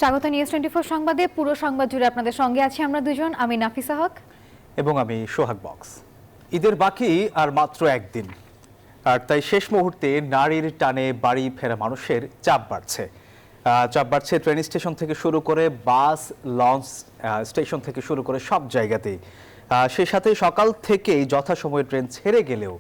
স্বাগত নিউজ 24 সংবাদে। পুরো সংবাদ জুড়ে আপনাদের সঙ্গে আছি আমরা দুজন, আমি নাফিসা হক এবং আমি সোহাগ বক্স। ঈদের বাকি আর মাত্র একদিন, আর তাই শেষ মুহূর্তে নারীর টানে বাড়ি ফেরা মানুষের চাপ বাড়ছে ট্রেন স্টেশন থেকে শুরু করে বাস, লঞ্চ স্টেশন থেকে শুরু করে সব জায়গাতেই। সেই সাথে সকাল থেকেই যথাসময়ে ট্রেন ছেড়ে গেলেও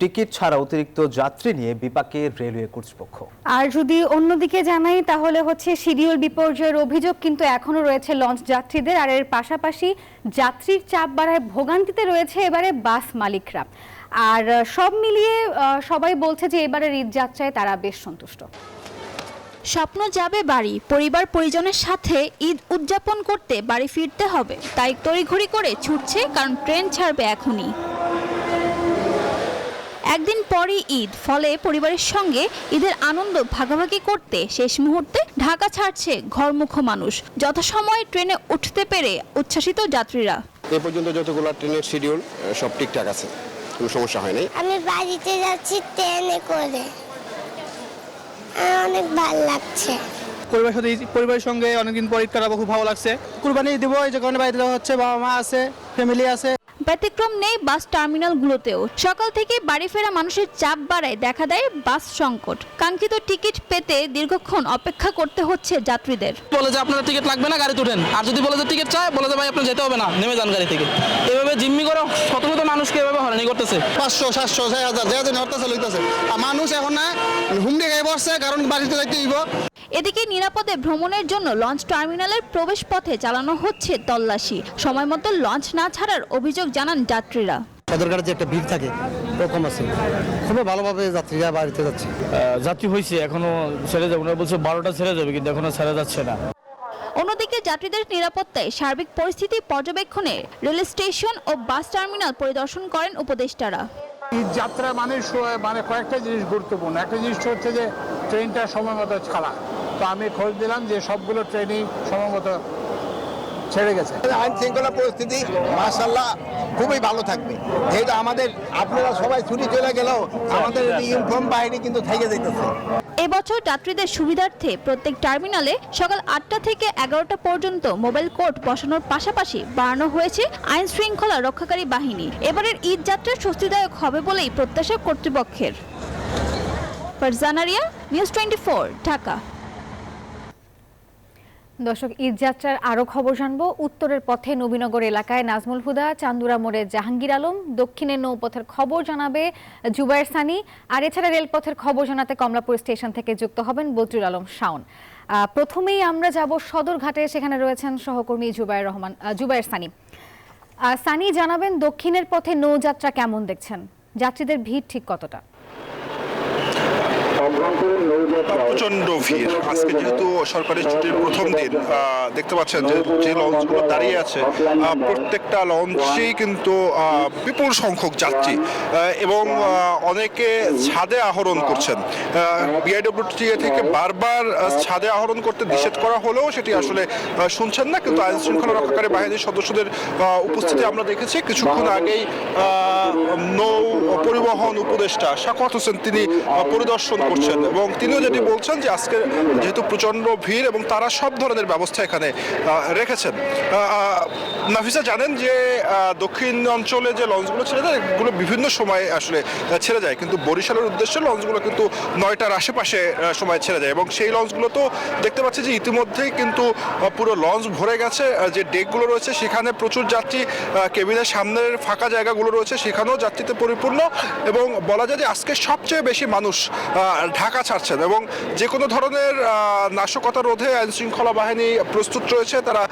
টিকিট ছাড়া অতিরিক্ত যাত্রী নিয়ে বিপাকে রেলওয়ে কর্তৃপক্ষ। আর যদি অন্যদিকে জানাই তাহলে শিডিউল বিপর্যয়ের অভিযোগ কিন্তু এখনো রয়েছে লঞ্চ যাত্রীদের, আর এর পাশাপাশি যাত্রীর চাপ বাড়ায় ভোগান্তিতে রয়েছে এবারে বাস মালিকরা। আর সব মিলিয়ে সবাই বলছে যে এবারের ঈদ যাত্রায় তারা বেশ সন্তুষ্ট। স্বপ্ন যাবে বাড়ি, পরিবার পরিজনের সাথে ঈদ উদযাপন করতে বাড়ি ফিরতে হবে, তাই তড়িঘড়ি করে ছুটছে, কারণ ট্রেন ছাড়বে এখনই। একদিন পরই ঈদ, ফলে পরিবারের সঙ্গে ঈদের আনন্দ ভাগাভাগি করতে শেষ মুহূর্তে ঢাকা ছাড়ছে ঘরমুখো মানুষ। যথাসময়ে ট্রেনে উঠতে পেরে উচ্ছ্বাসিত যাত্রীরা। এ পর্যন্ত যতগুলো ট্রেনের শিডিউল সব ঠিকঠাক আছে, কোনো সমস্যা হয়নি। আমি বাড়িতে যাচ্ছি ট্রেনে করে, অনেক ভালো লাগছে। পরিবারের সঙ্গে অনেকদিন পর ঈদ কাটাবো, খুব ভালো লাগছে। কুরবানি দিব, এই যে কারণে বাড়িতে হচ্ছে, বাবা মা আছে, ফ্যামিলি আছে। ব্যতিক্রম নেই বাস টার্মিনালগুলোতেও। সকাল থেকে বাড়ি ফেরা মানুষের চাপ বাড়ায় দেখা দেয় বাস সংকট। কাঙ্ক্ষিত টিকিট পেতে দীর্ঘক্ষণ অপেক্ষা করতে হচ্ছে যাত্রীদের। বলে যে আপনার টিকিট লাগবে না, গাড়ি তুলেন। আর যদি বলে যে টিকিট চায়, বলে যে ভাই আপনার যেতে হবে না, নেমে যান গাড়ি থেকে। এভাবে জিম্মি করে শত শত মানুষকে এভাবে হয়রানি করতেছে। 500, 700, 6000 যে হরতাল হইতেছে, আর মানুষ এখন না হুমড়ি গায়ে বসছে, কারণ বাড়িতে যাইতে হইব। এদিকে নিরাপদে ভ্রমণের জন্য লঞ্চ টার্মিনালের প্রবেশ পথে চালানো হচ্ছে তল্লাশি। সময় মতো লঞ্চ না ছাড়ার অভিযোগ জানান যাত্রীরা। সদরঘাটে যে একটা ভিড় থাকে, ওরকম আছে। খুবই ভালোভাবে যাত্রীরা বাড়িতে যাচ্ছে। যাত্রী হয়েছে, এখনো ছেড়ে যাবে, ওনারা বলছে 12টা ছেড়ে যাবে, কিন্তু এখনো ছেড়ে যাচ্ছে না। অন্যদিকে যাত্রীদের নিরাপত্তায় সার্বিক পরিস্থিতি পর্যবেক্ষণে রেল স্টেশন ও বাস টার্মিনাল পরিদর্শন করেন উপদেষ্টারা। ঈদ যাত্রা মানে কয়েকটা জিনিস গুরুত্বপূর্ণ। একটা জিনিস হচ্ছে যে ট্রেনটা সময় মতো ছাড়া। তো আমি খোঁজ দিলাম যে সবগুলো ট্রেনই সময় মতো ছেড়ে গেছে। আইন শৃঙ্খলা পরিস্থিতি মাশাআল্লাহ খুবই ভালো থাকবে। যেহেতু আমাদের আপনারা সবাই ছুটি চলে গেলেও আমাদের ইউনিফর্ম বাহিনী কিন্তু থেকে যেতেছে। এবছর যাত্রীদের সুবিধার্থে প্রত্যেক টার্মিনালে সকাল 8টা থেকে 11টা পর্যন্ত মোবাইল কোর্ট বসানোর পাশাপাশি বাড়ানো হয়েছে আইন শৃঙ্খলা রক্ষাকারী বাহিনী। এবারের ঈদ যাত্রা স্বস্তিদায়ক হবে বলেই প্রত্যাশা কর্তৃপক্ষের। ফারজানারিয়া, নিউজ 24, ঢাকা। দর্শক, ঈদ যাত্রার আরও খবর জানবো। উত্তরের পথে নবীনগর এলাকায় নাজমুল হুদা, চান্দুরা মোড়ে জাহাঙ্গীর আলম, দক্ষিণের নৌপথের খবর জানাবে জুবায়ের সানি, আর এছাড়া রেলপথের খবর জানাতে কমলাপুর স্টেশন থেকে যুক্ত হবেন বদরুল আলম শাওন। প্রথমেই আমরা যাব সদরঘাটে, সেখানে রয়েছেন সহকর্মী জুবায়ের সানি। সানি, জানাবেন দক্ষিণের পথে নৌযাত্রা কেমন দেখছেন, যাত্রীদের ভিড় ঠিক কতটা? প্রচন্ড ভিড়। আজকে যেহেতু সরকারি ছুটির প্রথম দিন, দেখতে পাচ্ছেন যে লঞ্চগুলো দাঁড়িয়ে আছে, প্রত্যেকটা লঞ্চেই কিন্তু বিপুল সংখ্যক যাত্রী, এবং অনেকে ছাদে আহরণ করছেন। বিআইডব্লিউটিএ থেকে বারবার ছাদে আহরণ করতে নিষেধ করা হলেও সেটি আসলে শুনছেন না। কিন্তু আইন শৃঙ্খলা রক্ষাকারী বাহিনীর সদস্যদের উপস্থিতি আমরা দেখেছি। কিছুক্ষণ আগেই নৌ পরিবহন উপদেষ্টা শাখাওয়াত হোসেন তিনি পরিদর্শন করছেন, এবং তিনিও যেটি বলছেন যে আজকে যেহেতু প্রচন্ড ভিড় এবং তারা সব ধরনের ব্যবস্থা এখানে রেখেছেন। নাফিসা, জানেন যে দক্ষিণ অঞ্চলে যে লঞ্চগুলো ছেড়ে যায় এগুলো বিভিন্ন সময় আসলে ছেড়ে যায়, কিন্তু বরিশালের উদ্দেশ্যে লঞ্চগুলো কিন্তু 9টার আশেপাশে সময় ছেড়ে যায়, এবং সেই লঞ্চগুলো তো দেখতে পাচ্ছি যে ইতিমধ্যেই কিন্তু পুরো লঞ্চ ভরে গেছে। যে ডেকগুলো রয়েছে সেখানে প্রচুর যাত্রী, কেবিনের সামনের ফাঁকা জায়গাগুলো রয়েছে সেখানেও যাত্রীতে পরিপূর্ণ, এবং বলা যায় যে আজকে সবচেয়ে বেশি মানুষ ঢাকা ছাড়ছেন, এবং যে কোনো ধরনের নাশকতা রোধে আইন শৃঙ্খলা বাহিনী প্রস্তুত রয়েছে, তারা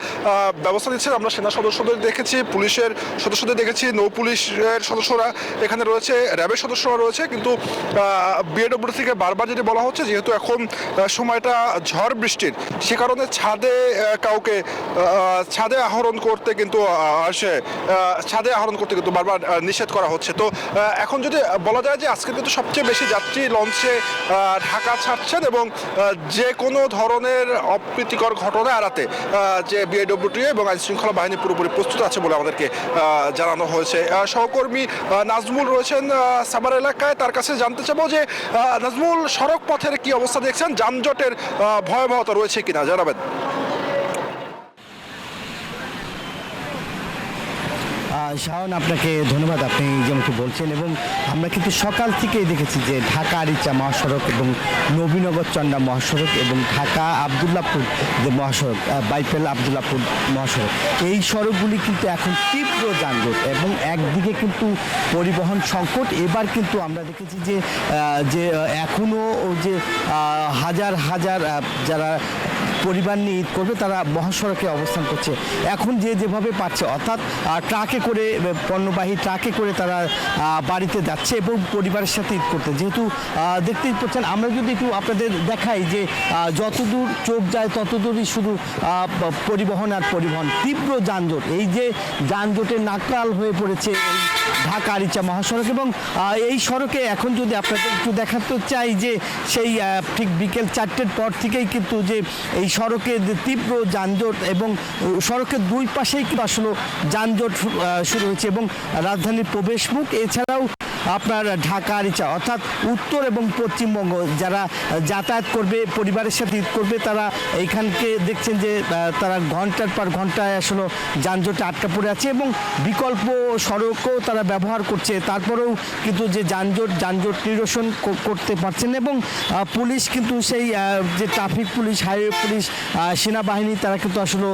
ব্যবস্থা নিচ্ছেন। আমরা সেনা সদস্যদের দেখেছি, পুলিশের সদস্যদের দেখেছি, নৌ পুলিশের সদস্যরা এখানে রয়েছে, র্যাবের সদস্যরা রয়েছে। কিন্তু বিএডব্লিউ থেকে বারবার যেটি বলা হচ্ছে, যেহেতু এখন সময়টা ঝড় বৃষ্টির, সে কারণে কাউকে ছাদে আহরণ করতে কিন্তু বারবার নিষেধ করা হচ্ছে। তো এখন যদি বলা যায় যে আজকে কিন্তু সবচেয়ে বেশি যাত্রী লঞ্চে ঢাকা ছাড়ছেন, এবং যে কোনো ধরনের অপ্রীতিকর ঘটনা এড়াতে যে বিআইডব্লিউটিএ এবং আইন শৃঙ্খলা বাহিনী পুরোপুরি প্রস্তুত আছে বলে আমাদেরকে জানানো হয়েছে। সহকর্মী নাজমুল রয়েছেন সাভার এলাকায়, তার কাছে জানতে চাবো যে নাজমুল, সড়ক পথের কি অবস্থা দেখছেন, যানজটের ভয়াবহতা রয়েছে কিনা জানাবেন। শাওন, আপনাকে ধন্যবাদ। আপনি যেমনটি বলছেন, এবং আমরা কিন্তু সকাল থেকেই দেখেছি যে ঢাকা আরিচা মহাসড়ক এবং নবীনগর চন্ডা মহাসড়ক এবং ঢাকা আবদুল্লাপুর যে মহাসড়ক, বাইপেল আবদুল্লাপুর মহাসড়ক, এই সড়কগুলি কিন্তু এখন তীব্র যানজট এবং একদিকে কিন্তু পরিবহন সংকট। এবার কিন্তু আমরা দেখেছি যে এখনও যে হাজার হাজার যারা পরিবার নিয়ে ঈদ করবে তারা মহাসড়কে অবস্থান করছে। এখন যেভাবে পাচ্ছে, অর্থাৎ ট্রাকে করে, পণ্যবাহী ট্রাকে করে তারা বাড়িতে যাচ্ছে এবং পরিবারের সাথে ঈদ করতে। যেহেতু দেখতেই পাচ্ছেন, আমরা যদি একটু আপনাদের দেখাই যে যতদূর চোখ যায় ততদূরই শুধু পরিবহন আর পরিবহন, তীব্র যানজট। এই যে যানজটের নাকাল হয়ে পড়েছে এই ঢাকা আরিচা মহাসড়ক, এবং এই সড়কে এখন যদি আপনাদের একটু দেখাতে চাই যে সেই ঠিক বিকেল 4টের পর থেকেই কিন্তু যে এই সড়কে তীব্র যানজট এবং সড়কের দুই পাশেই কিন্তু আসলে যানজট শুরু হয়েছে এবং রাজধানীর প্রবেশমুখ, এছাড়াও আপনার ঢাকা আরিচা অর্থাৎ উত্তর এবং পশ্চিমবঙ্গ যারা যাতায়াত করবে, পরিবারের সাথে ঈদ করবে, তারা এইখানকে দেখছেন যে তারা ঘন্টার পর ঘন্টায় আসলে যানজটে আটকা পড়ে আছে এবং বিকল্প সড়কও তারা ব্যবহার করছে। তারপরেও কিন্তু যে যানজট নিরসন করতে পারছেন এবং পুলিশ কিন্তু সেই যে ট্রাফিক পুলিশ, হাইওয়ে পুলিশ, সেনাবাহিনী, তারা কিন্তু আসলে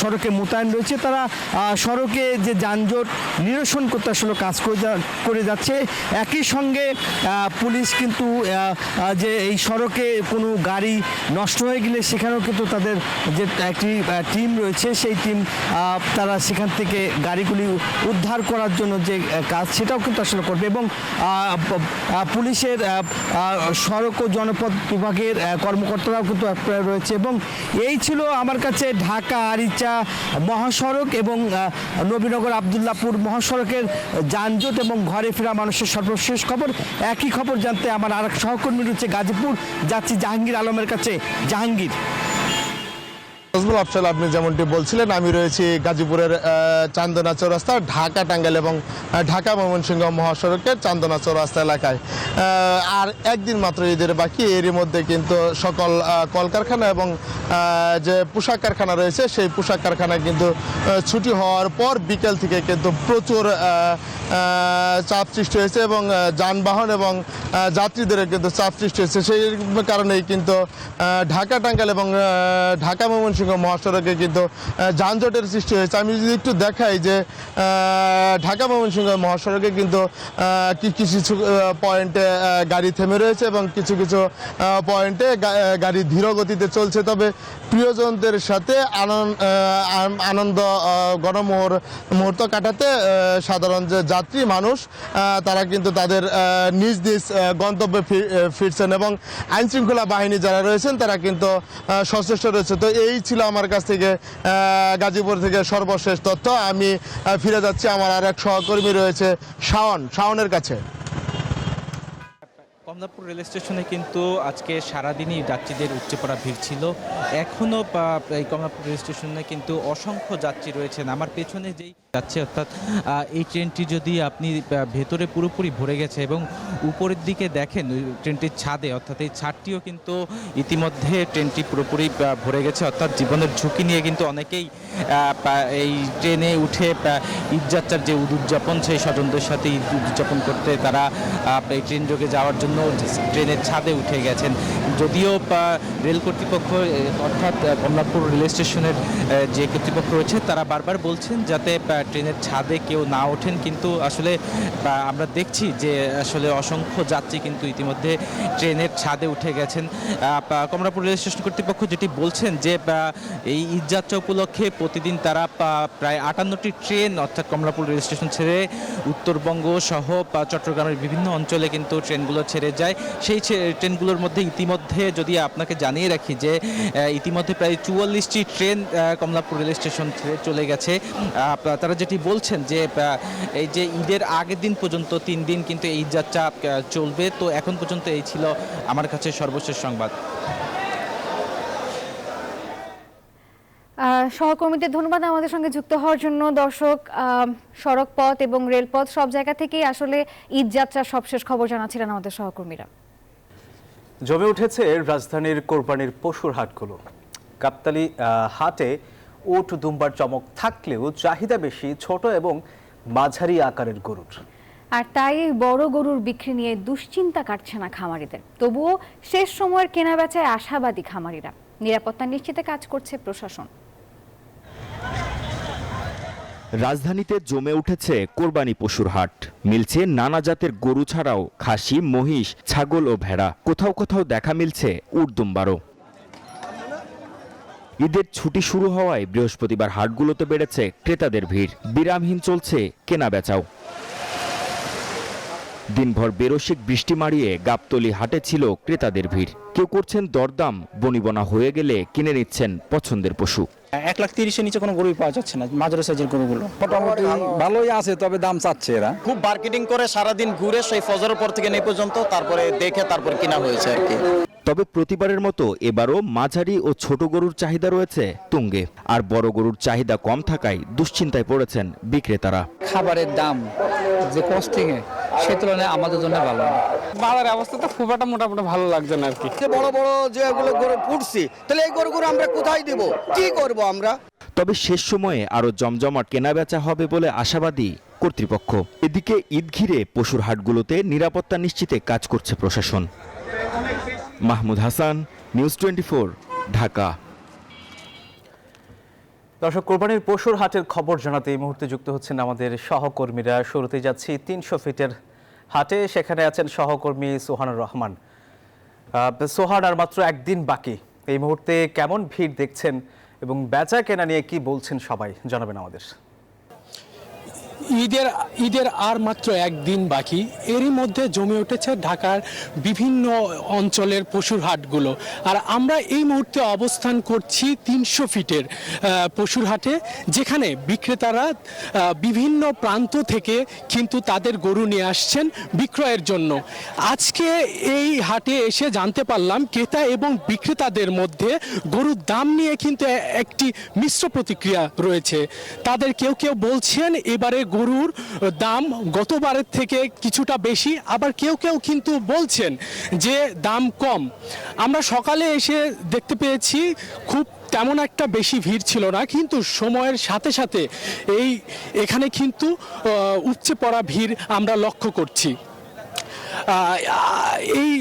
সড়কে মোতায়েন রয়েছে। তারা সড়কে যে যানজট নিরসন করতে আসলে কাজ করে যাচ্ছে। একই সঙ্গে পুলিশ কিন্তু যে এই সড়কে কোনো গাড়ি নষ্ট হয়ে গেলে সেখানেও কিন্তু তাদের যে একটি টিম রয়েছে, সেই টিম তারা সেখান থেকে গাড়িগুলি উদ্ধার করার জন্য যে কাজ, সেটাও কিন্তু আসলে করবে। এবং পুলিশের সড়ক ও জনপথ বিভাগের কর্মকর্তারাও কিন্তু রয়েছে। এবং এই ছিল আমার কাছে ঢাকা আরিচা মহাসড়ক এবং নবীনগর আবদুল্লাপুর মহাসড়কের যানজট এবং ঘরে ফেরা মানুষের সর্বশেষ খবর। একই খবর জানতে আমার আরেক সহকর্মী রয়েছে গাজীপুর, যাচ্ছি জাহাঙ্গীর আলমের কাছে। জাহাঙ্গীর। আফসাল, আপনি যেমনটি বলছিলেন, আমি রয়েছি গাজীপুরের চান্দনা চৌরাস্তা, ঢাকা টাঙ্গাইল এবং ঢাকা ময়মনসিংহ মহাসড়কের চান্দনা চৌরাস্তা এলাকায়। আর একদিন মাত্র ঈদের বাকি, এরই মধ্যে কিন্তু সকল কলকারখানা এবং যে পোশাক কারখানা রয়েছে সেই পোশাক কারখানায় কিন্তু ছুটি হওয়ার পর বিকেল থেকে কিন্তু প্রচুর চাপ সৃষ্টি হয়েছে এবং যানবাহন এবং যাত্রীদের কিন্তু চাপ সৃষ্টি হয়েছে। সেই কারণেই কিন্তু ঢাকা টাঙ্গাইল এবং ঢাকা ময়মনসিংহ মহাসড়কে কিন্তু যানজটের সৃষ্টি হয়েছে। আমি যদি একটু দেখাই যে ঢাকা ময়মনসিংহ মহাসড়কে কিন্তু কিছু পয়েন্টে গাড়ি থেমে রয়েছে এবং কিছু পয়েন্টে গাড়ি ধীর গতিতে চলছে। তবে প্রিয়জনদের সাথে আনন্দ মুহূর্ত কাটাতে সাধারণ যে যাত্রী মানুষ, তারা কিন্তু তাদের নিজ নিজ গন্তব্যে ফিরছেন এবং আইনশৃঙ্খলা বাহিনী যারা রয়েছেন তারা কিন্তু সচেষ্ট রয়েছে। তো এই ছিল আমার কাছ থেকে গাজীপুর থেকে সর্বশেষ তথ্য। আমি ফিরে যাচ্ছি, আমার আর এক সহকর্মী রয়েছে শাওনের কাছে। কমলাপুর রেল স্টেশনে কিন্তু আজকে সারাদিনই যাত্রীদের উপচে পড়া ভিড় ছিল। এখনও এই কমলাপুর রেল স্টেশনে কিন্তু অসংখ্য যাত্রী রয়েছেন। আমার পেছনে যেই যাচ্ছে, অর্থাৎ এই ট্রেনটি যদি আপনি ভেতরে পুরোপুরি ভরে গেছে এবং উপরের দিকে দেখেন ট্রেনটির ছাদে, অর্থাৎ এই ছাদটিও কিন্তু ইতিমধ্যে ট্রেনটি পুরোপুরি ভরে গেছে। অর্থাৎ জীবনের ঝুঁকি নিয়ে কিন্তু অনেকেই এই ট্রেনে উঠে ঈদযাত্রার যে উদযাপন, সেই স্বজনদের সাথে ঈদ উদযাপন করতে তারা এই ট্রেন যোগে যাওয়ার জন্য ট্রেনের ছাদে উঠে গেছেন। যদিও রেল কর্তৃপক্ষ অর্থাৎ কমলাপুর রেল স্টেশনের যে কর্তৃপক্ষ রয়েছে তারা বারবার বলছেন যাতে ট্রেনের ছাদে কেউ না ওঠেন, কিন্তু আসলে আমরা দেখছি যে আসলে অসংখ্য যাত্রী কিন্তু ইতিমধ্যে ট্রেনের ছাদে উঠে গেছেন। কমলাপুর রেল স্টেশন কর্তৃপক্ষ যেটি বলছেন যে এই ঈদযাত্রা উপলক্ষে প্রতিদিন তারা প্রায় 58টি ট্রেন অর্থাৎ কমলাপুর রেল স্টেশন ছেড়ে উত্তরবঙ্গ সহ চট্টগ্রামের বিভিন্ন অঞ্চলে কিন্তু ট্রেনগুলো ছেড়ে যায়। সেই ট্রেনগুলোর মধ্যে ইতিমধ্যে যদি আপনাকে জানিয়ে রাখি যে ইতিমধ্যে প্রায় 44টি ট্রেন কমলাপুর রেল স্টেশন ছেড়ে চলে গেছে। তারা যেটি বলছেন যে এই যে ঈদের আগের দিন পর্যন্ত 3 দিন কিন্তু এই যাত্রা চলবে। তো এখন পর্যন্ত এই ছিল আমার কাছে সর্বশেষ সংবাদ। সহকর্মীদের ধন্যবাদ আমাদের সঙ্গে যুক্ত হওয়ার জন্য। দর্শক, সড়ক পথ এবং রেলপথ সব জায়গা থেকেই আসলে ঈদ যাত্রার সবশেষ খবর জানাচ্ছিলেন আমাদের সহকর্মীরা। জমে উঠেছে রাজধানীর কোরবানির পশুর হাটগুলো। গাবতলী হাটে উট দুম্বার চমক থাকলেও চাহিদা বেশি ছোট এবং মাঝারি আকারের গরুর। আর তাই বড় গরুর বিক্রি নিয়ে দুশ্চিন্তা কাটছে না খামারিদের। তবুও শেষ সময়ের কেনাবেচায় আশাবাদী খামারিরা। নিরাপত্তা নিশ্চিতে কাজ করছে প্রশাসন। রাজধানীতে জমে উঠেছে কোরবানি পশুর হাট। মিলছে নানা জাতের গরু ছাড়াও খাসি, মহিষ, ছাগল ও ভেড়া। কোথাও কোথাও দেখা মিলছে উর্দুম্বারও। ঈদের ছুটি শুরু হওয়ায় বৃহস্পতিবার হাটগুলোতে বেড়েছে ক্রেতাদের ভিড়। বিরামহীন চলছে কেনাবেচাও। দিনভর বেরসিক বৃষ্টি মারিয়ে গাবতলী হাটে ছিল ক্রেতাদের ভিড়। কেউ করছেন দরদাম, বনিবনা হয়ে গেলে কিনে নিচ্ছেন পছন্দের পশু। 1,30,000-এর নিচে কোনো গরুই পাওয়া যাচ্ছে না, মাঝারি সাইজের গরুগুলো মোটামুটি ভালোই আছে, তবে দাম চাচ্ছে এরা। খুব মার্কেটিং করে সারাদিন ঘুরে সেই ফজরের পর থেকে এই পর্যন্ত, তারপরে দেখে তারপর কিনা হয়েছে আর কি। তবে প্রতিবারের মতো এবারও মাঝারি ও ছোট গরুর চাহিদা রয়েছে তুঙ্গে। আর বড় গরুর চাহিদা কম থাকায় দুশ্চিন্তায় পড়েছেন বিক্রেতারা। খাবারের দাম যে কস্টিং সে তুলনায় আমাদের জন্য ভালো না। বাজারের অবস্থা তো খুব একটা মোটামুটি ভালো লাগছে না আর কি। বড় বড় যেগুলো গরু ফুটছি, তাহলে এই গরুগুলো আমরা কোথায় দিব, কি করব আমরা? তবে শেষ সময়ে আরো জমজমাট কেনাবেচা হবে বলে আশাবাদী কর্তৃপক্ষ। এদিকে ঈদ ঘিরে পশুর হাটগুলোতে নিরাপত্তা নিশ্চিতে কাজ করছে প্রশাসন। মাহমুদ হাসান, নিউজ 24, ঢাকা। দর্শক, কোরবানির পশুর হাটের খবর জানাতে এই মুহূর্তে যুক্ত হচ্ছেন আমাদের সহকর্মীরা। শুরুতে যাচ্ছি 300 ফিটের হাটে। সেখানে আছেন সহকর্মী সোহানুর রহমান। সোহান, আর মাত্র একদিন বাকি, এই মুহূর্তে কেমন ভিড় দেখছেন এবং বেচা কেনা নিয়ে কি বলছেন সবাই, জানাবেন আমাদের। ঈদের আর মাত্র একদিন বাকি। এরই মধ্যে জমে উঠেছে ঢাকার বিভিন্ন অঞ্চলের পশুর হাটগুলো। আর আমরা এই মুহূর্তে অবস্থান করছি 300 ফিটের পশুর হাটে, যেখানে বিক্রেতারা বিভিন্ন প্রান্ত থেকে কিন্তু তাদের গরু নিয়ে আসছেন বিক্রয়ের জন্য। আজকে এই হাটে এসে জানতে পারলাম ক্রেতা এবং বিক্রেতাদের মধ্যে গরুর দাম নিয়ে কিন্তু একটি মিশ্র প্রতিক্রিয়া রয়েছে। তাদের কেউ কেউ বলছেন এবারে গরুর দাম গতবারের থেকে কিছুটা বেশি, আবার কেউ কেউ কিন্তু বলছেন যে দাম কম। আমরা সকালে এসে দেখতে পেয়েছি খুব তেমন একটা বেশি ভিড় ছিল না, কিন্তু সময়ের সাথে সাথে এখানে কিন্তু উপচে পড়া ভিড় আমরা লক্ষ্য করছি। এই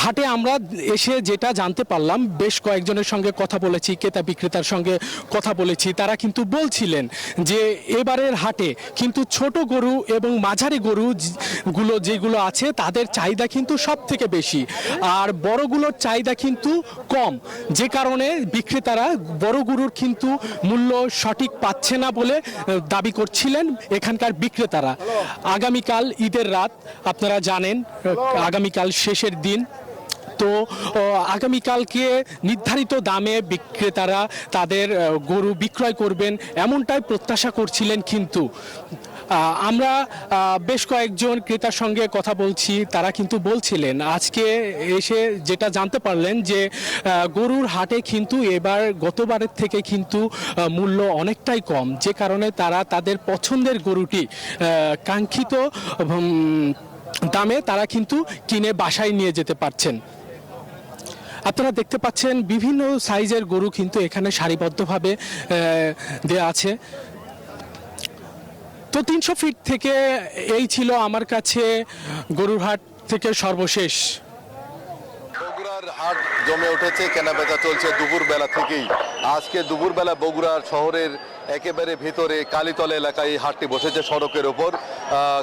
হাটে আমরা এসে যেটা জানতে পারলাম, বেশ কয়েকজনের সঙ্গে কথা বলেছি, ক্রেতা বিক্রেতার সঙ্গে কথা বলেছি। তারা কিন্তু বলছিলেন যে এবারের হাটে কিন্তু ছোট গরু এবং মাঝারি গরুগুলো যেগুলো আছে তাদের চাহিদা কিন্তু সব থেকে বেশি, আর বড়গুলোর চাহিদা কিন্তু কম, যে কারণে বিক্রেতারা বড় গরুর কিন্তু মূল্য সঠিক পাচ্ছে না বলে দাবি করছিলেন এখানকার বিক্রেতারা। আগামীকাল ঈদের রাত, আপনারা জানেন আগামীকাল শেষের দিন। তো আগামীকালকে নির্ধারিত দামে বিক্রেতারা তাদের গরু বিক্রয় করবেন এমনটাই প্রত্যাশা করছিলেন। কিন্তু আমরা বেশ কয়েকজন ক্রেতার সঙ্গে কথা বলছি, তারা কিন্তু বলছিলেন আজকে এসে যেটা জানতে পারলেন যে গরুর হাটে কিন্তু এবার গতবারের থেকে কিন্তু মূল্য অনেকটাই কম, যে কারণে তারা তাদের পছন্দের গরুটি কাঙ্ক্ষিত দামে তারা কিন্তু কিনে বাসায় নিয়ে যেতে পারছেন। আপনারা দেখতে পাচ্ছেন বিভিন্ন সাইজের গরু কিন্তু এখানে সারিবদ্ধভাবে দেয়া আছে। তো 300 ফিট থেকে এই ছিল আমার কাছে গরুর হাট থেকে সর্বশেষ। বগুড়ার হাট জমে উঠেছে, কেনাবেচা চলছে দুপুরবেলা থেকেই। আজকে দুপুরবেলা বগুড়ার শহরের একেবারে ভিতরে কালীতলা এলাকায় এই হাটটি বসেছে সড়কের ওপর।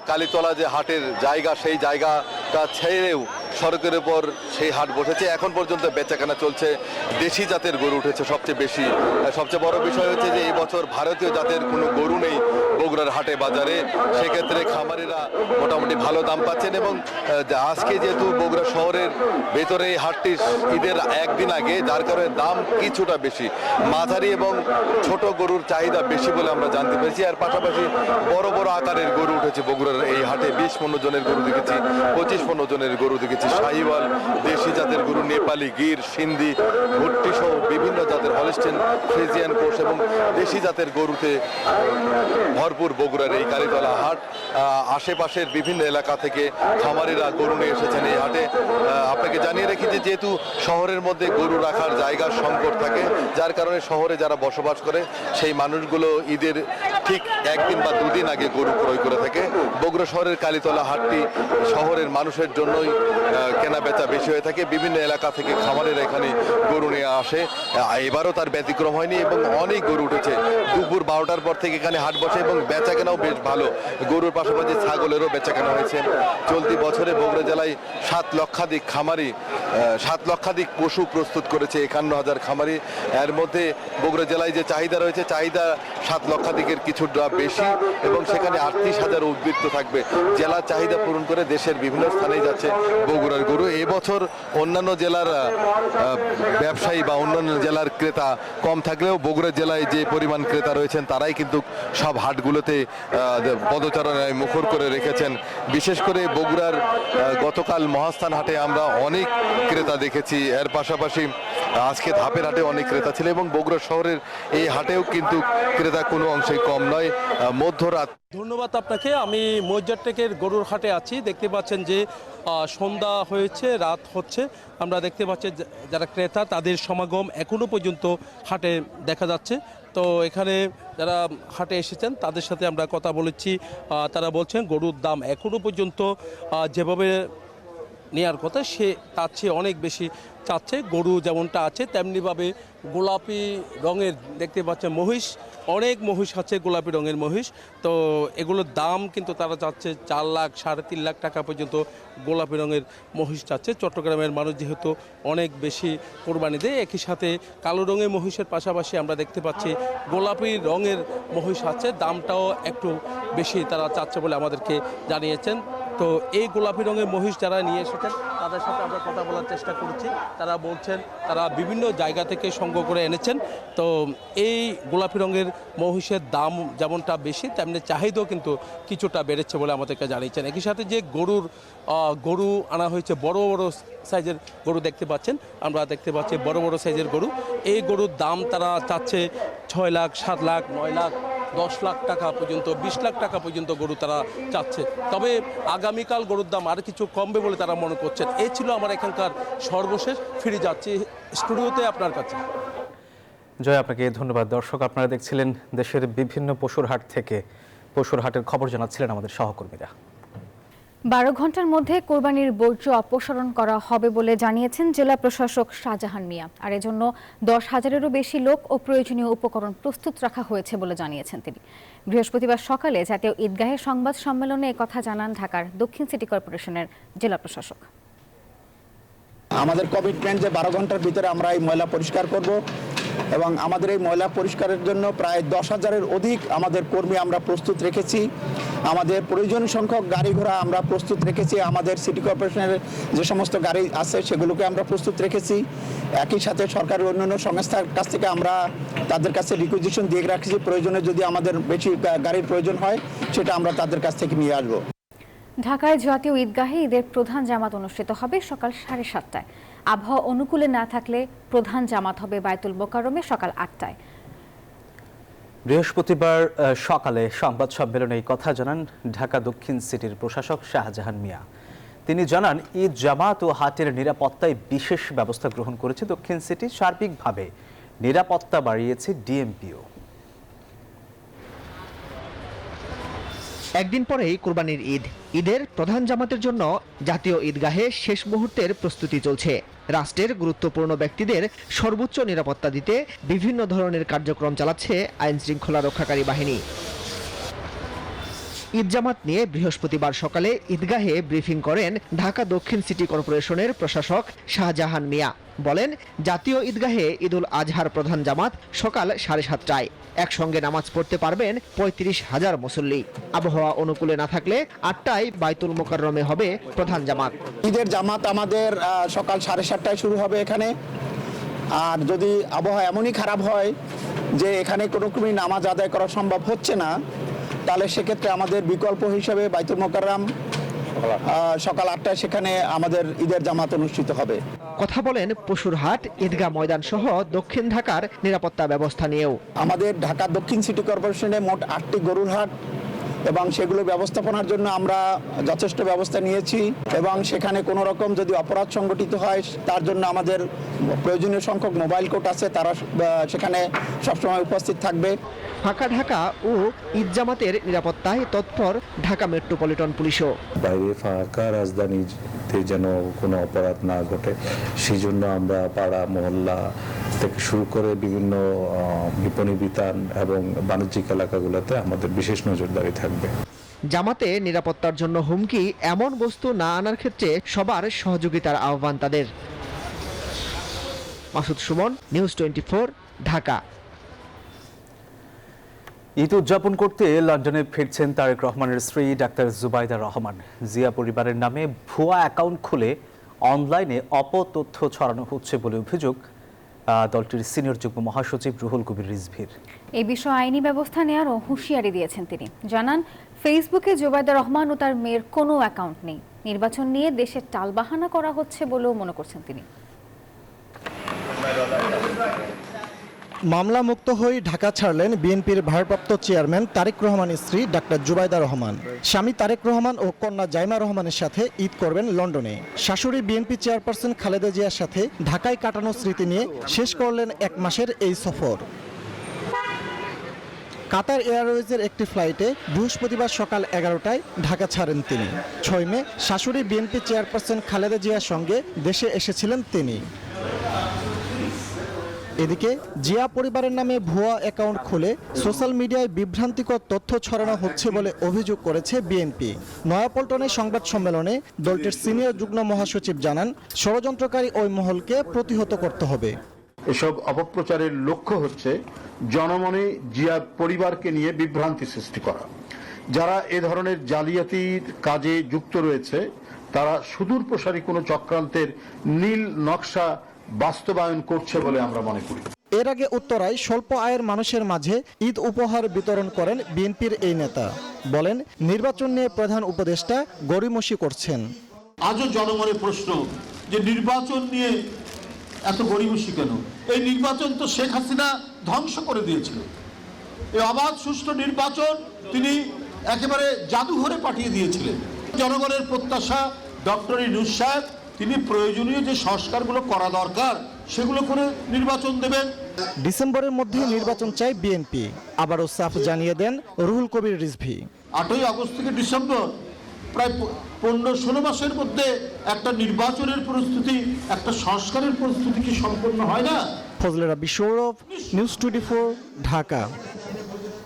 কালীতলা যে হাটের জায়গা, সেই জায়গাটা ছেড়েও সড়কের উপর সেই হাট বসেছে। এখন পর্যন্ত বেচাকেনা চলছে। দেশি জাতের গরু উঠেছে সবচেয়ে বেশি। সবচেয়ে বড় বিষয় হচ্ছে যে এই বছর ভারতীয় জাতের কোনো গরু নেই বগুড়ার হাটে বাজারে। সেক্ষেত্রে খামারিরা মোটামুটি ভালো দাম পাচ্ছেন। এবং আজকে যেহেতু বগুড়া শহরের ভেতরে এই হাটটি ঈদের একদিন আগে, যার কারণে দাম কিছুটা বেশি। মাঝারি এবং ছোট গরুর চাহিদা বেশি বলে আমরা জানতে পেরেছি। আর পাশাপাশি বড় বড় আকারের গরু উঠেছে বগুড়ার এই হাটে। 20-15 জনের গরু দেখেছি, 25-15 জনের গরু দেখেছি। শাহিওয়াল, দেশি জাতের গরু, নেপালি, গির, সিন্ধি, ভুট্টি সহ বিভিন্ন জাতের হলিস্টেন, ফ্রিজিয়ান ক্রস এবং দেশি জাতের গরুতে ভরপুর বগুড়ার এই কালীতলা হাট। আশেপাশের বিভিন্ন এলাকা থেকে খামারিরা গরু নিয়ে এসেছেন এই হাটে। আপনাকে জানিয়ে রেখি যে যেহেতু শহরের মধ্যে গরু রাখার জায়গার সংকট থাকে, যার কারণে শহরে যারা বসবাস করে সেই মানুষগুলো ঈদের ঠিক একদিন বা দুদিন আগে গরু ক্রয় করে থাকে। বগুড়া শহরের কালীতলা হাটটি শহরের মানুষের জন্যই কেনা বেচা বেশি হয়ে থাকে। বিভিন্ন এলাকা থেকে খামারের এখানে গরু নিয়ে আসে, এবারও তার ব্যতিক্রম হয়নি এবং অনেক গরু উঠেছে। দুপুর 12টার পর থেকে এখানে হাট বসে এবং বেচা কেনাও বেশ ভালো। গরুর পাশাপাশি ছাগলেরও বেচা কেনা হয়েছে। চলতি বছরে বগুড়া জেলায় 7 লক্ষাধিক খামারি 7 লক্ষাধিক পশু প্রস্তুত করেছে 51,000 খামারি। এর মধ্যে বগুড়া জেলায় যে চাহিদা রয়েছে, চাহিদা 7 লক্ষাধিকের কিছুটা বেশি এবং সেখানে 38,000 উদ্বৃত্ত থাকবে। জেলার চাহিদা পূরণ করে দেশের বিভিন্ন স্থানে যাচ্ছে বগুড়ার গরু। এবছর অন্যান্য জেলার ব্যবসায়ী বা অন্যান্য জেলার ক্রেতা কম থাকলেও বগুড়া জেলায় যে পরিমাণ ক্রেতা রয়েছেন তারাই কিন্তু সব হাটগুলোতে পদচারণায় মুখর করে রেখেছেন। বিশেষ করে বগুড়ার গতকাল মহাস্থান হাটে আমরা অনেক ক্রেতা দেখেছি। এর পাশাপাশি আজকে ধাপের হাটে অনেক ক্রেতা ছিল এবং বগুড়া শহরের এই হাটেও কিন্তু ক্রেতা কোনো অংশে কম নয়। মধ্যরাত। ধন্যবাদ আপনাকে। আমি মজ্জারটেকের গরুর হাটে আছি। দেখতে পাচ্ছেন যে সন্ধ্যা হয়েছে, রাত হচ্ছে। আমরা দেখতে পাচ্ছি যারা ক্রেতা তাদের সমাগম এখনো পর্যন্ত হাটে দেখা যাচ্ছে। তো এখানে যারা হাটে এসেছেন তাদের সাথে আমরা কথা বলেছি। তারা বলছেন গরুর দাম এখনো পর্যন্ত যেভাবে নেওয়ার কথা তার চেয়ে অনেক বেশি চাচ্ছে। গরু যেমনটা আছে তেমনিভাবে গোলাপি রঙের দেখতে পাচ্ছেন মহিষ, অনেক মহিষ আছে গোলাপি রঙের মহিষ। তো এগুলোর দাম কিন্তু তারা চাচ্ছে 4 লাখ 3.5 লাখ টাকা পর্যন্ত গোলাপি রঙের মহিষ চাচ্ছে। চট্টগ্রামের মানুষ যেহেতু অনেক বেশি কোরবানি দেয়, একই সাথে কালো রঙের মহিষের পাশাপাশি আমরা দেখতে পাচ্ছি গোলাপি রঙের মহিষ আছে, দামটাও একটু বেশি তারা চাচ্ছে বলে আমাদেরকে জানিয়েছেন। তো এই গোলাপি রঙের মহিষ যারা নিয়ে এসেছেন তাদের সাথে আমরা কথা বলার চেষ্টা করেছি। তারা বলছেন তারা বিভিন্ন জায়গা থেকে সংগ্রহ করে এনেছেন। তো এই গোলাপি রঙের মহিষের দাম যেমনটা বেশি তেমনি চাহিদাও কিন্তু কিছুটা বেড়েছে বলে আমাদেরকে জানিয়েছেন। একই সাথে যে গরু আনা হয়েছে, বড় বড় সাইজের গরু দেখতে পাচ্ছেন, আমরা দেখতে পাচ্ছি বড় বড় সাইজের গরু। এই গরুর দাম তারা চাচ্ছে 6 লাখ 7 লাখ 9 লাখ 10 লাখ টাকা পর্যন্ত, 20 লাখ টাকা পর্যন্ত গরু তারা চাচ্ছে। তবে আগামীকাল গরুর দাম আর কিছু কমবে বলে তারা মনে করছেন। এই ছিল আমার এখানকার সর্বশেষ। ফিরে যাচ্ছি স্টুডিওতে আপনার কাছে। জয়, আপনাকে ধন্যবাদ। দর্শক, আপনারা দেখছিলেন দেশের বিভিন্ন পশুর হাট থেকে পশুর হাটের খবর জানাচ্ছিলেন আমাদের সহকর্মীরা। 12 ঘন্টার মধ্যে কোরবানির বর্জ্য অপসারণ করা হবে বলে জানিয়েছেন জেলা প্রশাসক শাহজাহান মিয়া। আর এজন্য 10,000-এরও বেশি লোক ও প্রয়োজনীয় উপকরণ প্রস্তুত রাখা হয়েছে বলে জানিয়েছেন তিনি। বৃহস্পতিবার সকালে জাতীয় ঈদগাহে সংবাদ সম্মেলনে একথা জানান ঢাকার দক্ষিণ সিটি কর্পোরেশনের জেলা প্রশাসক। আমাদের কমিটমেন্ট যে 12 ঘন্টার ভিতরে আমরা এই ময়লা পরিষ্কার করব এবং আমাদের এই ময়লা পরিষ্কারের জন্য প্রায় 10,000-এর অধিক আমাদের কর্মী আমরা প্রস্তুত রেখেছি। আমাদের প্রয়োজন সংখ্যক গাড়ি ঘোড়া আমরা প্রস্তুত রেখেছি। আমাদের সিটি কর্পোরেশনের যে সমস্ত গাড়ি আছে সেগুলোকে আমরা প্রস্তুত রেখেছি। একই সাথে সরকারের অন্যান্য সংস্থার কাছ থেকে আমরা তাদের কাছে রিকুইজিশন দিয়ে রাখছি, প্রয়োজনে যদি আমাদের বেশি গাড়ির প্রয়োজন হয় সেটা আমরা তাদের কাছ থেকে নিয়ে আসবো। ঢাকায় জাতীয় ঈদগাহে ঈদের প্রধান জামাত অনুষ্ঠিত হবে সকাল 7:30টায়। আবহাওয়া অনুকূলে না থাকলে প্রধান জামাত হবে বায়তুল মোকাররমে সকাল 8টায়। বৃহস্পতিবার সকালে সংবাদ সম্মেলনে এই কথা জানান ঢাকা দক্ষিণ সিটির প্রশাসক শাহজাহান মিয়া। তিনি জানান ঈদ জামাত ও হাটের নিরাপত্তায় বিশেষ ব্যবস্থা গ্রহণ করেছে দক্ষিণ সিটি। সার্বিকভাবে নিরাপত্তা বাড়িয়েছে ডিএমপিও। একদিন পরেই কোরবানির ঈদ। ঈদের প্রধান জামাতের জন্য জাতীয় ঈদগাহে শেষ মুহূর্তের প্রস্তুতি চলছে। রাষ্ট্রের গুরুত্বপূর্ণ ব্যক্তিদের সর্বোচ্চ নিরাপত্তা দিতে বিভিন্ন ধরনের কার্যক্রম চালাচ্ছে আইন শৃঙ্খলা রক্ষাকারী বাহিনী। ঈদ জামাত নিয়ে বৃহস্পতিবার সকালে ঈদগাহে ব্রিফিং করেন ঢাকা দক্ষিণ সিটি কর্পোরেশনের প্রশাসক শাহজাহান মিয়া। বলেন, জাতীয় ঈদগাহে ঈদুল আজহার প্রধান জামাত সকাল 7:30টায়। একসঙ্গে নামাজ পড়তে পারবেন 35,000 মুসল্লি। আবহাওয়া অনুকূলে না থাকলে 8টায় বায়তুল মোকাররমে হবে প্রধান জামাত। ঈদের জামাত আমাদের সকাল 7:30টায় শুরু হবে এখানে। আর যদি আবহাওয়া এমনই খারাপ হয় যে এখানে কোনো ক্রমেই নামাজ আদায় করা সম্ভব হচ্ছে না, তাহলে সেক্ষেত্রে আমাদের বিকল্প হিসেবে বায়তুল মোকাররম সকাল 8টায় সেখানে আমাদের ঈদের জামাত অনুষ্ঠিত হবে। কথা বলেন পশুরহাট, ঈদগাহ ময়দান সহ দক্ষিণ ঢাকার নিরাপত্তা ব্যবস্থা নিয়েও। আমাদের ঢাকা দক্ষিণ সিটি কর্পোরেশনে মোট 8টি গরুর হাট এবং সেগুলো ব্যবস্থাপনার জন্য আমরা যথেষ্ট ব্যবস্থা নিয়েছি এবং সেখানে কোনো রকম যদি অপরাধ সংগঠিত হয় তার জন্য আমাদের প্রয়োজনীয় সংখ্যক মোবাইল কোর্ট আছে, তারা সেখানে সবসময় উপস্থিত থাকবে। ফাঁকা ঢাকা ও ঈদ জামাতের নিরাপত্তায় তৎপর ঢাকা মেট্রোপলিটন পুলিশও। বাইরে ফাঁকা রাজধানীতে যেন কোনো অপরাধ না ঘটে সেই জন্য আমরা পাড়া মহল্লা থেকে শুরু করে বিভিন্ন বিপণী বিতান এবং বাণিজ্যিক এলাকাগুলোতে আমাদের বিশেষ নজরদারি থাকবে। জামাতে নিরাপত্তার জন্য হুমকি এমন বস্তু না আনার ক্ষেত্রে সবার সহযোগিতার আহ্বান তাদের। মাসুদ সুমন, নিউজ 24, ঢাকা। ঈদ উদযাপন করতে লন্ডনে ফিরছেন তারেক রহমানের স্ত্রী ডাক্তার জুবাইদা রহমান। জিয়া পরিবারের নামে ভুয়া অ্যাকাউন্ট খুলে অনলাইনে অপতথ্য ছড়ানো হচ্ছে বলে অভিযোগ দলটির সিনিয়র যুগ্ম মহাসচিব রুহুল কবির রিজভীর। এই বিষয়ে আইনি ব্যবস্থা নেওয়ারও হুঁশিয়ারি দিয়েছেন তিনি। জানান, ফেসবুকে জুবাইদা রহমান ও তার মেয়ের কোনো অ্যাকাউন্ট নেই। নির্বাচন নিয়ে দেশে টালবাহানা করা হচ্ছে বলেও মনে করছেন তিনি। মামলা মুক্ত হয়ে ঢাকা ছাড়লেন বিএনপির ভারপ্রাপ্ত চেয়ারম্যান তারেক রহমানের স্ত্রী ডাক্তার জুবাইদা রহমান। স্বামী তারেক রহমান ও কন্যা জাইমা রহমানের সাথে ঈদ করবেন লন্ডনে। শাশুড়ি বিএনপি চেয়ারপারসন খালেদা জিয়ার সাথে ঢাকায় কাটানো স্মৃতি নিয়ে শেষ করলেন 1 মাসের এই সফর। কাতার এয়ারওয়েজের একটি ফ্লাইটে বৃহস্পতিবার সকাল 11টায় ঢাকা ছাড়েন তিনি। 6 মে শাশুড়ি বিএনপি চেয়ারপারসন খালেদা জিয়ার সঙ্গে দেশে এসেছিলেন তিনি। এদিকে জিয়া পরিবারের নামে ভুয়া অ্যাকাউন্ট খুলে সোশ্যাল মিডিয়ায় বিভ্রান্তিকর তথ্য ছড়ানো হচ্ছে বলে অভিযোগ করেছে বিএনপি। নয়াপল্টনে সংবাদ সম্মেলনে দলটির সিনিয়র যুগ্ম মহাসচিব জানান, ষড়যন্ত্রকারী ওই মহলকে প্রতিহত করতে হবে। এসব অপপ্রচারের লক্ষ্য হচ্ছে জনমনে জিয়া পরিবারকে নিয়ে বিভ্রান্তি সৃষ্টি করা। যারা এ ধরনের জালিয়াতির কাজে যুক্ত রয়েছে তারা সুদূর প্রসারী কোনো চক্রান্তের নীল নকশা বাস্তবায়ন করছে বলে আমরা মনে করি। এর আগে উত্তরায় স্বল্প আয়ের মানুষের মাঝে ঈদ উপহার বিতরণ করেন বিএনপির এই নেতা। বলেন, নির্বাচন নিয়ে প্রধান উপদেষ্টা গড়িমসি করছেন। আজও জনমনে প্রশ্ন যে নির্বাচন নিয়ে এত গড়িমসি কেন? এই নির্বাচন তো শেখ হাসিনা ধ্বংস করে দিয়েছিল। এই অবাধ সুষ্ঠু নির্বাচন তিনি একেবারে জাদুঘরে পাঠিয়ে দিয়েছিলেন। জনগণের প্রত্যাশা ডক্টর ইউনূস সাহেব তিনি প্রয়োজনীয় যে সংস্কারগুলো করা দরকার সেগুলো করে নির্বাচন দেবেন। ডিসেম্বরের মধ্যে নির্বাচন চায় বিএনপি, আবারও সাফ জানিয়ে দেন রুহুল কবির রিজভী। 8ই আগস্ট থেকে ডিসেম্বর প্রায় 15-16 মাসের মধ্যে একটা নির্বাচনের প্রস্তুতি, একটা সংস্কারের প্রস্তুতি কি সম্পন্ন হয় না? ফজলে রাব্বি সৌরভ, নিউজ 24, ঢাকা।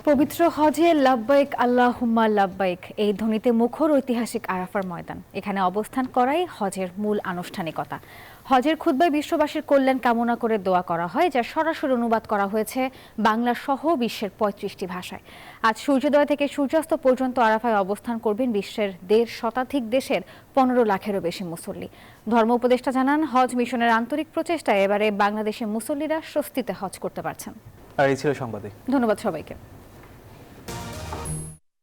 পবিত্র হজে লাব্বাইক আল্লাহুম্মা লাব্বাইক এই ধ্বনিতে মুখর ঐতিহাসিক আরাফার ময়দান। এখানে অবস্থান করাই হজের মূল আনুষ্ঠানিকতা। হজের খুতবায় বিশ্ববাসীর কল্যাণ কামনা করে দোয়া করা হয়, যা সরাসরি অনুবাদ করা হয়েছে বাংলা সহ বিশ্বের 35টি ভাষায়। আজ সূর্যোদয় থেকে সূর্যাস্ত পর্যন্ত আরাফায় অবস্থান করবেন বিশ্বের 1.5 শতাধিক দেশের 15 লাখেরও বেশি মুসল্লি। ধর্ম উপদেষ্টা জানান, হজ মিশনের আন্তরিক প্রচেষ্টায় এবারে বাংলাদেশের মুসল্লিরা স্বস্তিতে হজ করতে পারছেন। আর এই ছিল সংবাদে। ধন্যবাদ সবাইকে।